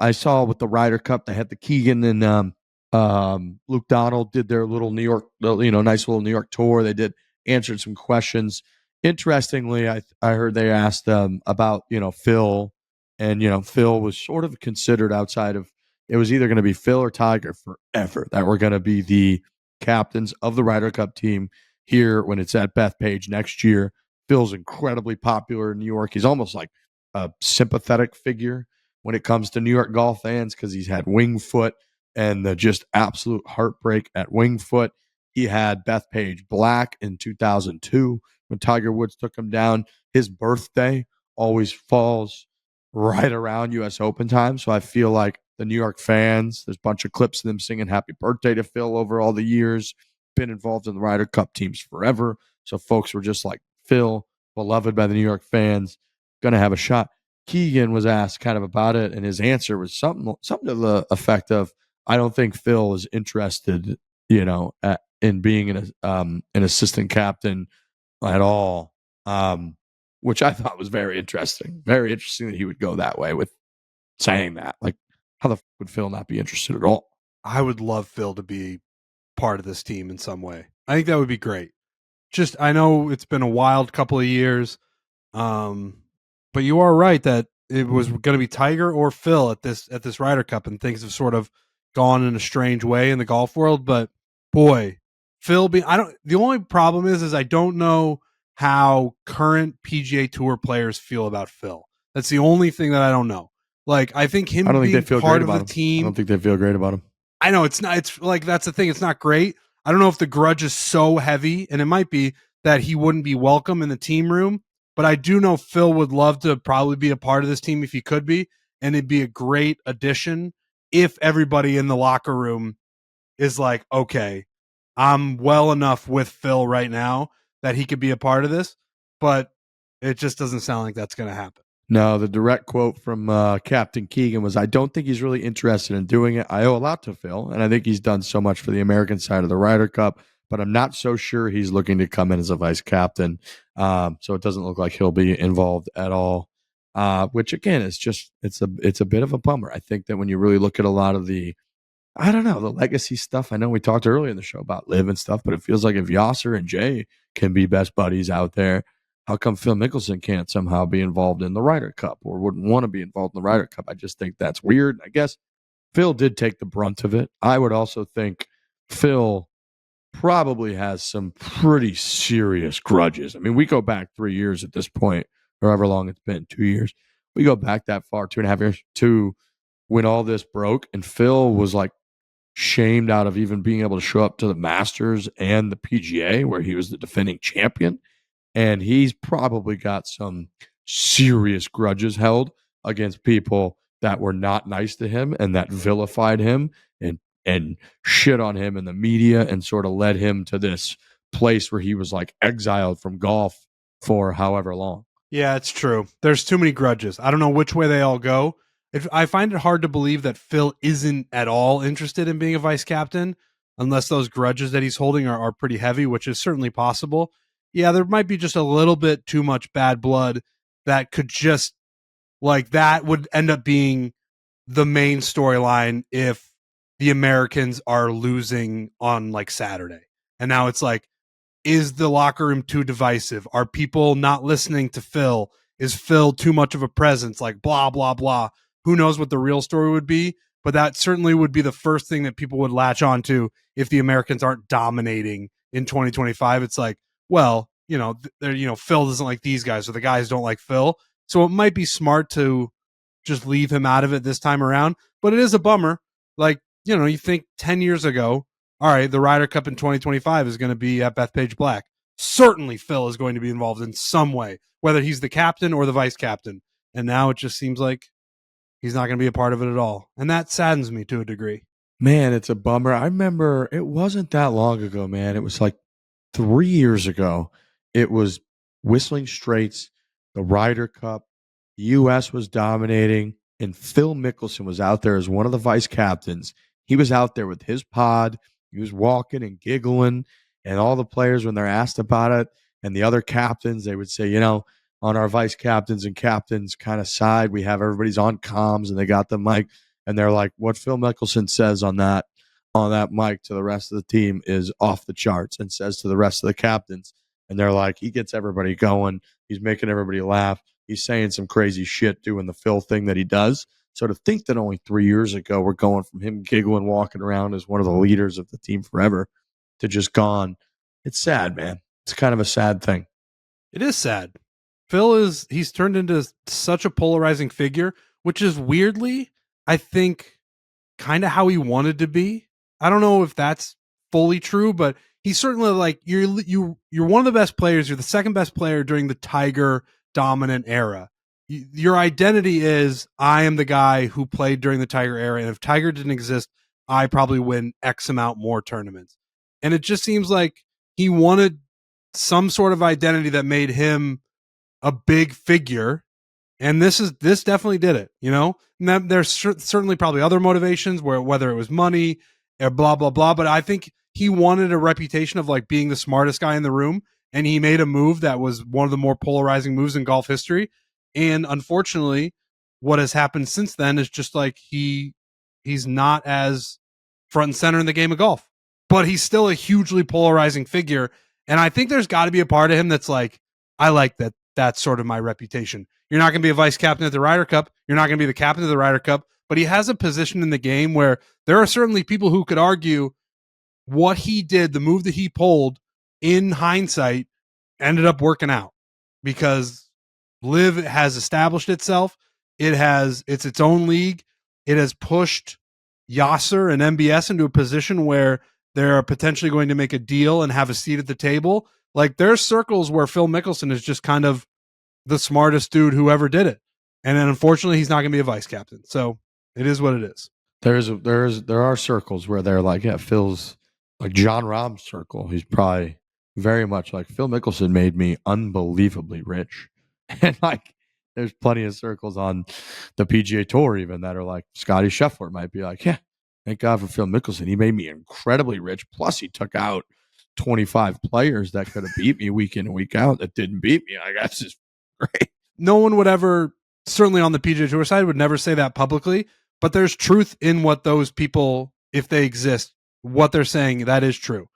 I saw with the Ryder Cup, they had the Keegan and Luke Donald did their little New York, nice little New York tour. They did answered some questions. Interestingly, I heard they asked about Phil, and Phil was sort of considered outside of it was either going to be Phil or Tiger forever that were going to be the captains of the Ryder Cup team here when it's at Bethpage next year. Phil's incredibly popular in New York. He's almost like a sympathetic figure when it comes to New York golf fans because he's had Wingfoot and the just absolute heartbreak at Wingfoot. He had Bethpage Black in 2002 when Tiger Woods took him down. His birthday always falls right around U.S. Open time. So I feel like the New York fans, there's a bunch of clips of them singing happy birthday to Phil over all the years, been involved in the Ryder Cup teams forever. So folks were just like, Phil, beloved by the New York fans, going to have a shot. Keegan was asked kind of about it, and his answer was something to the effect of, I don't think Phil is interested, in being an assistant captain at all, which I thought was very interesting. Very interesting that he would go that way with saying that. Like, how the fuck would Phil not be interested at all? I would love Phil to be part of this team in some way. I think that would be great. Just, I know it's been a wild couple of years, but you are right that it was going to be Tiger or Phil at this Ryder Cup, and things have sort of gone in a strange way in the golf world. But boy, Phil, the only problem is I don't know how current PGA Tour players feel about Phil. That's the only thing that I don't know. Like, I think him being part of the team, I don't think they feel great about him. I know it's not. It's like, that's the thing. It's not great. I don't know if the grudge is so heavy, and it might be that he wouldn't be welcome in the team room. But I do know Phil would love to probably be a part of this team if he could be, and it'd be a great addition if everybody in the locker room is like, okay, I'm well enough with Phil right now that he could be a part of this. But it just doesn't sound like that's going to happen. No, the direct quote from Captain Keegan was, I don't think he's really interested in doing it. I owe a lot to Phil, and I think he's done so much for the American side of the Ryder Cup, but I'm not so sure he's looking to come in as a vice captain. So it doesn't look like he'll be involved at all, which, again, is just it's a bit of a bummer. I think that when you really look at a lot of the legacy stuff, I know we talked earlier in the show about Liv and stuff, but it feels like if Yasser and Jay can be best buddies out there, how come Phil Mickelson can't somehow be involved in the Ryder Cup or wouldn't want to be involved in the Ryder Cup? I just think that's weird. I guess Phil did take the brunt of it. I would also think Phil probably has some pretty serious grudges. I mean, we go back 3 years at this point, or however long it's been, 2 years. We go back that far, 2.5 years, to when all this broke, and Phil was like shamed out of even being able to show up to the Masters and the PGA, where he was the defending champion. And he's probably got some serious grudges held against people that were not nice to him and that vilified him and shit on him in the media and sort of led him to this place where he was like exiled from golf for however long. Yeah, it's true. There's too many grudges. I don't know which way they all go. I find it hard to believe that Phil isn't at all interested in being a vice captain unless those grudges that he's holding are pretty heavy, which is certainly possible. Yeah, there might be just a little bit too much bad blood that could just, like, that would end up being the main storyline if the Americans are losing on like Saturday. And now it's like, is the locker room too divisive? Are people not listening to Phil? Is Phil too much of a presence? Like, blah, blah, blah. Who knows what the real story would be? But that certainly would be the first thing that people would latch on to if the Americans aren't dominating in 2025. It's like, well, Phil doesn't like these guys, or the guys don't like Phil. So it might be smart to just leave him out of it this time around. But it is a bummer. Like, you think 10 years ago, all right, the Ryder Cup in 2025 is going to be at Bethpage Black. Certainly Phil is going to be involved in some way, whether he's the captain or the vice captain. And now it just seems like he's not going to be a part of it at all. And that saddens me to a degree. Man, it's a bummer. I remember it wasn't that long ago, man. It was like 3 years ago. It was Whistling Straits, the Ryder Cup. U.S. was dominating, and Phil Mickelson was out there as one of the vice captains. He was out there with his pod. He was walking and giggling, and all the players, when they're asked about it, and the other captains, they would say, on our vice captains and captains kind of side, we have everybody's on comms, and they got the mic. and they're like, what Phil Mickelson says on that mic to the rest of the team is off the charts, and says to the rest of the captains, and they're like, he gets everybody going. He's making everybody laugh. He's saying some crazy shit, doing the Phil thing that he does. So to think that only 3 years ago we're going from him giggling, walking around as one of the leaders of the team forever, to just gone, it's sad, man. It's kind of a sad thing. It is sad. He's turned into such a polarizing figure, which is weirdly, I think, kind of how he wanted to be. I don't know if that's fully true, but he's certainly like, you're one of the best players. You're the second best player during the Tiger dominant era. Your identity is, I am the guy who played during the Tiger era, and if Tiger didn't exist, I probably win X amount more tournaments. And it just seems like he wanted some sort of identity that made him a big figure, and this definitely did it. And there's certainly probably other motivations, whether it was money or blah blah blah, but I think he wanted a reputation of like being the smartest guy in the room, and he made a move that was one of the more polarizing moves in golf history. And unfortunately, what has happened since then is just like he's not as front and center in the game of golf, but he's still a hugely polarizing figure. And I think there's got to be a part of him that's like, I like that. That's sort of my reputation. You're not going to be a vice captain at the Ryder Cup. You're not going to be the captain of the Ryder Cup, but he has a position in the game where there are certainly people who could argue what he did, the move that he pulled, in hindsight, ended up working out because Liv has established itself. It's its own league. It has pushed Yasser and MBS into a position where they're potentially going to make a deal and have a seat at the table. Like, there's circles where Phil Mickelson is just kind of the smartest dude who ever did it. And then unfortunately, he's not going to be a vice captain. So it is what it is. There are circles where they're like, yeah, Phil's like John Rahm's circle. He's probably very much like, Phil Mickelson made me unbelievably rich. And like, there's plenty of circles on the PGA Tour even that are like, Scotty Scheffler might be like, yeah, thank God for Phil Mickelson. He made me incredibly rich. Plus, he took out 25 players that could have beat me week in and week out that didn't beat me. I guess is great. No one would ever, certainly on the PGA Tour side, would never say that publicly, but there's truth in what those people, if they exist, what they're saying, that is true.